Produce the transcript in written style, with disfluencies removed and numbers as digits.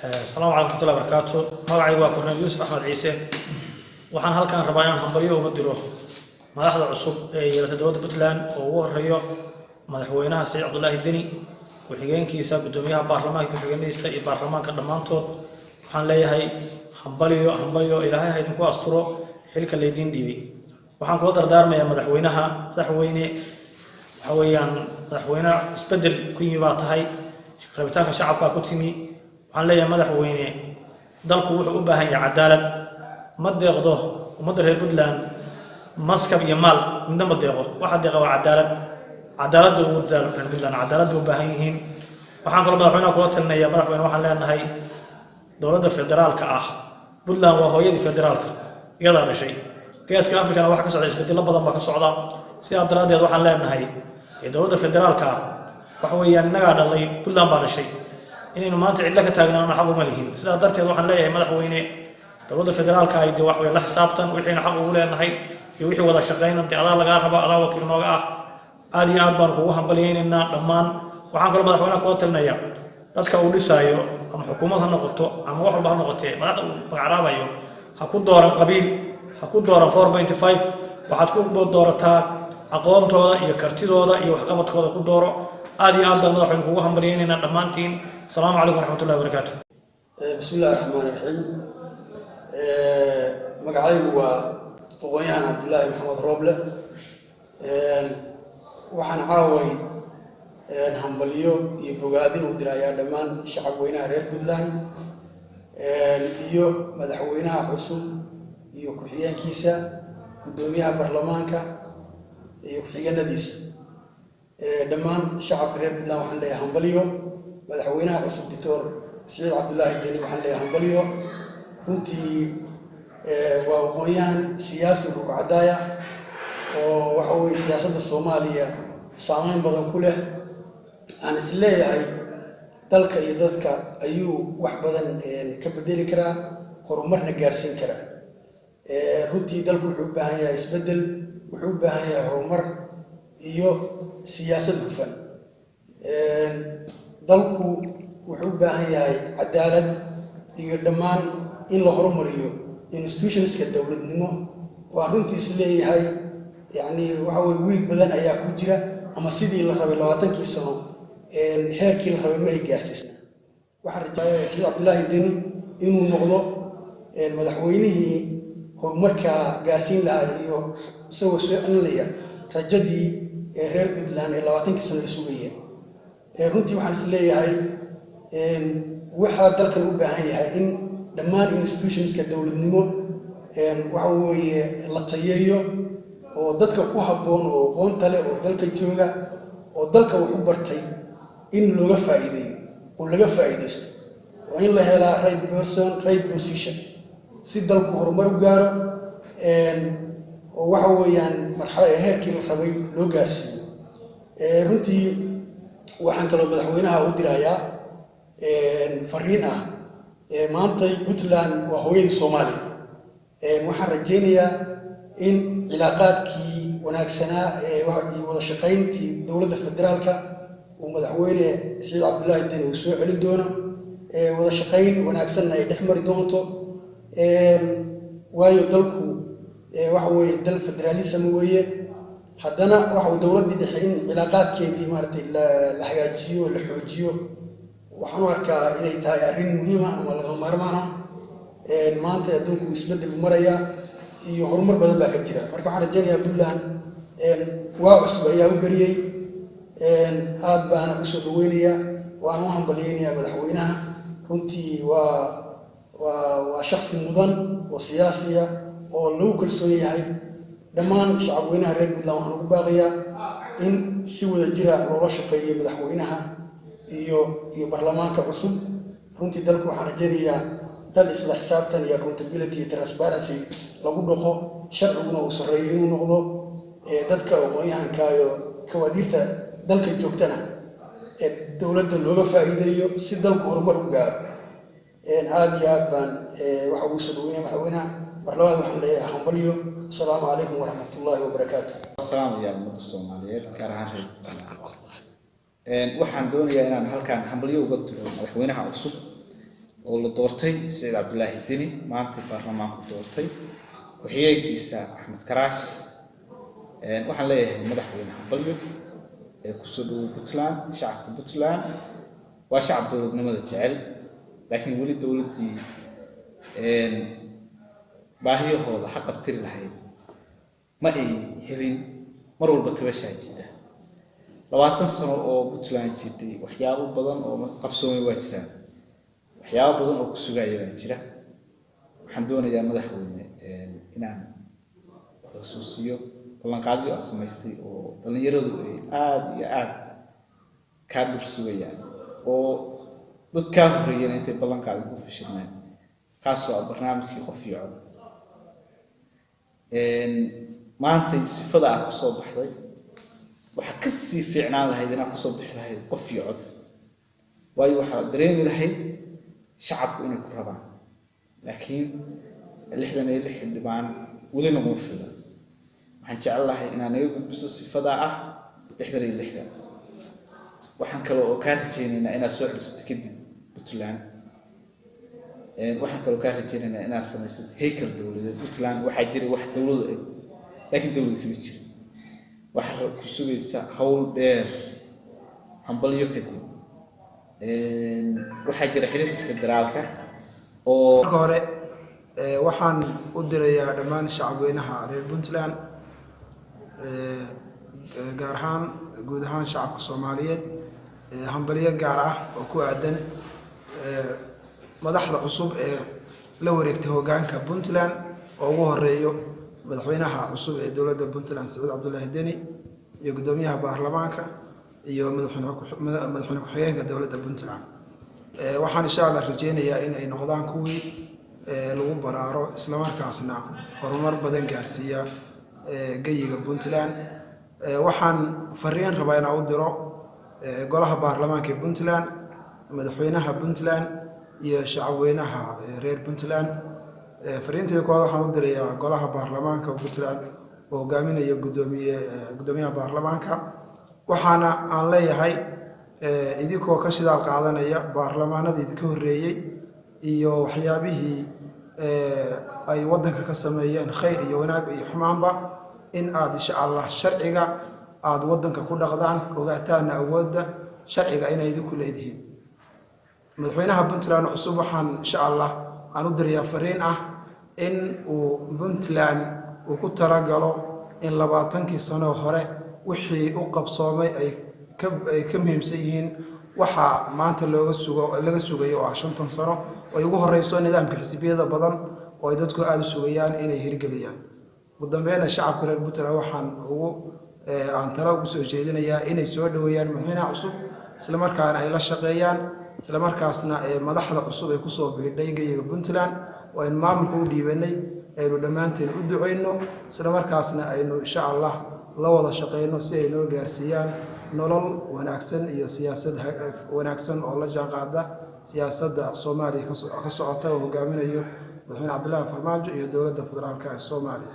السلام عليكم ورحمة الله وبركاته. magacay waa Korneel Yuusuf Axmed Ciise. Waxaan halkan rabaa inaan hambalyo uga diro madaxda cusub ee yeelatay dowladda Puntland oo ugu horeeyo madaxweynaha Saciid Cabdullaahi Deni, ku-xigeenkiisa, gudoomiyaha baarlamaanka, ku-xigeenkiisa iyo baarlamaanka dhammaantood. Waxaan leeyahay hambalyo Ilaahay ha idinku asturo xilka leedin dhiibay. Waxaan kula dardaarmayaa madaxweyne waxa weeyaan madaxweyne isbedel ku yimid tahay rabitaanka shacabka ku timi. waxaan leeyahay madaxweyne dalku wuxuu u baahan yahay cadaalad ma deeqdo ummadda reer Puntland maskab iyo maal midna ma deeqo waxa deeqa waa cadaalad ugu dadaal reer Puntland cadaalad u baahan yihiin. waxaan kaloo madaxweynaha kula talinayaa madaxweyne waxaan leenahay dowladda federaalka Puntland waa hooyadii federaalka iyada dhashay geeska Afrikana waxa ka socda isbedelo badan baa ka socda sidaa daraadeed waxaan leenahay dowladda federaalka waxa weeyaan naga dhalay Puntland baa dhashay inaynu maanta cid la ka taagnaano xaq uma lihin sidaa darteed waxaan leeyahay madaxweyne dowladda federaalka ay wax weyn la xisaabtan wixii xaq ugu leenahay iyo wixii wada shaqeyn adaa laga rabo adaa wakiil nooga aad iyo aad baan kugu hambalyeynaa dhammaan. waxaan kaloo madaxweynaha kula talinayaa dadka uu dhisaayo ama xukuumad ha noqoto ama wax walba ha noqotee madaxda uu magacaabayo ha ku dooran qabiil ha ku dooran 4.5 waxaad ku doorataa aqoontooda iyo kartidooda iyo waxqabadkooda ku dooro aad iyo aad baan madaxweyne kugu hambalyeynaa dhammaantiin. السلام عليكم ورحمة الله وبركاته. بسم الله الرحمن الرحيم. مقعي هو طغيان عبد الله محمد روبلة. وحن عاوي نحمليو يبقادين ودرايا لمان شعب وينا رير بدلان. يو مدحوينا عصول يو كحيان كيسا قدوميها برلمانكا يو كحيان نديس. لمان شعب رير بدلان وحن لي حمليو madaxweynaha cusub Dr. Saciid Cabdullaahi Deni waxaan leeyahay hambalyo runtii waa aqoonyahan siyaasi ugu cadaaya oo waxa weeye siyaasadda Soomaaliya saameyn badan ku leh aan is leeyahay dalka iyo dadka ayuu wax badan ka bedeli karaa horumarna gaarsiin karaa. runtii dalku wuxuu u baahan yahay isbedel wuxuu u baahan yahay horumar iyo siyaasad hufan. dalku wuxuu u baahan yahay cadaalad iyo dhammaan in la horumariyo institutionska dawladnimo oo runtiis leeyahay yani waxa way wiig badan ayaa ku jira ama sidii la rabay 20 sano heerkii la rabay ma ay gaarsiisna. waxaan rajaynayaa Saciid Cabdullaahi Deni inuu noqdo madaxweynihii horumarka gaarsiin lahaa iyo isagoo soo celinaya rajadii reer Puntland ee 20 sano sugayeen. runtii waxaan is leeyahay waxa dalkan u baahan yahay in dhammaan institutionska dawladnimo waxa weeye la tayeeyo oo dadka ku habboon oo aqoonta leh oo dalka jooga oo dalka wax u bartay in looga faa'iideeyo oo laga faa'iideysto oo in la helaa right person right position si dalku horumar u gaaro oo waxa weeyaan marxalad heerkii la rabay loo gaarsiiyo. runtii waxaan kaloo madaxweynaha u dirayaa fariin maanta Puntland waa hooyadii Soomaaliya. waxaan rajaynayaa in cilaaqaadkii wanaagsanaa wada shaqayntii dowladda federaalka uu madaxweyne Saciid Cabdullaahi Deni uu soo celin doono wada shaqayn wanaagsan ay dhex mari doonto waayo dalku waxa weeye dal federalism weeye haddana waxa uu dawladda dhexe in cilaaqaadkeedii maartay la hagaajiyo la xoojiyo waxaan u arkaa inay tahay arrin muhiim ah ama laga maarmaan maanta adduunku isbedel maraya iyo horumar badan baa ka jira. marka waxaan rajaynayaa Puntland waa cusub ayaa u bariyay aad baan u soo dhaweynayaa waan u hambalyeynaya madaxweynaha runtii waa shakhsi mudan oo siyaasi ah oo lagu kalsoon yahay. dhammaan shacabweynaha reer Puntland waxaan ugu baaqayaa in si wada jira loola shaqeeyo madaxweynaha iyo baarlamaanka cusub. runtii dalku waxaan rajaynayaa dal isla xisaabtan iyo accountability iyo transparency lagu dhaqo sharciguna uu sareeyo inuu noqdo dadka aqoonyahanka iyo kawadiirta dalka joogtana dawladda looga faa'iideeyo si dalku horumar u gaaro. aad iyo aad baan waxa uu soo dhaweynaa madaxweynaha marlabaad waxaan leeyahay hambalyo. السلام عليكم ورحمة الله وبركاته. السلام يا مدة الصوماليات كارهان waxaan doonayaa inaan halkaan hambalyo uga diro madaxweynaha cusub oo la doortay Saciid Cabdullaahi Deni maanta baarlamaanku doortay ku-xigeenkiisa Axmed Karaash waxaan leeyahay madaxweyne hambalyo ee ku soo dhaweey Puntland shacabka Puntland waa shacab dowladnimada jecel laakiin weli dowladii baahiyahooda xaq qabtiri lahayd ma ay helin mar walba tabashaa jira 20 sano oo Puntland jirtay waxyaabo badan oo qabsoomay waa jiraan waxyaabo badan oo ku sugaya jira waxaan doonayaa madaxweyne inaan xusuusiyo ballanqaadyo samaysay oo dhalinyaradu ay aad iyo aad ka dhursugayaan oo dadka horeeyeen intay ballanqaad ku fashilmeen kaasoo barnaamijkii qof iyo cod maanta sifada ku soo baxday waxa ka sii fiicnaan lahayd inaan ku soo bixi lahayd qof iyo cod waayo waxa dareemi lahayd shacabku inay ku rabaan laakiin 66 dhibaan wali nagu filan waxaan jecel lahay inaan naga gudbiso sifada 66 waxaan kale oo ka rajeynaynaa inaad soo celiso kadib Puntland waxaan kale oo ka rajeynaynaa inaad samayso heykal dawladeed Puntland waxa jiray wax dawlad ah laakiin dawlad kama jiro waxa ku sugaysa hawl dheer hambalyo kadib waxa jira xiriirka federaalka oo hore waxaan u dirayaa dhammaan shacabweynaha reer Puntland gaar ahaan guud ahaan shacabka Soomaaliyeed hambalyo gaar ah oo ku aadan madaxda cusub ee la wareegtay hoggaanka Puntland oo ugu horeeyo madaxweynaha cusub ee dowladda Puntland Saciid Cabdullaahi Deni iyo gudoomiyaha baarlamaanka iyo madaxweyne ku-xigeenka dowladda Puntland waxaan insha Allah rajeynayaa in ay noqdaan kuwii lagu baraaro isla markaasna horumar badan gaarsiiya gayiga Puntland waxaan fariin rabaa inaan u diro golaha baarlamaanka ee Puntland madaxweynaha Puntland iyo shacabweynaha reer Puntland fariinteeda koowaad waxaan u dirayaa golaha baarlamaanka Puntland oo hogaaminaya gudoomiyaha baarlamaanka waxaana aan leeyahay idinkoo ka shidaal qaadanaya baarlamaanadii idinka horeeyay iyo waxyaabihii ay wadanka ka sameeyeen khayr iyo wanaag iyo xumaanba in aad insha Allah sharciga aad wadanka ku dhaqdaan ogaataan awoodda sharciga inay idinku leeyihiin madaxweynaha Puntland cusub waxaan insha Allah aan u dirayaa fariin ah in uu Puntland uu ku talagalo in 20 sano hore wixii u qabsoomay ay ka muhiimsan yihiin waxa maanta laga sugayo oo 5 sano oo ugu horeyso nidaamka xisbiyada badan oo dadku aad u sugayaan inay hirgeliyaan ugu dambeeyna shacabka reer Puntland waxaan aan talo ugu soo jeedinayaa inay soo dhaweeyaan madaxweynaha cusub isla markaana ay la shaqeeyaan isla markaasna madaxda cusub ay ku soo biidhay gayiga Puntland oo in maamulka u dhiibanay aynu dhamaanteen u duceyno isla markaasna aynu insha Allah la wada shaqeyno si ay noo gaarsiiyaan nolol wanaagsan iyo siyaasad wanaagsan oo la jaanqaada siyaasadda Soomaaliya ka socota oo hogaaminayo madaxweyne Cabdullaahi Farmaajo iyo dowladda federaalka ee Soomaaliya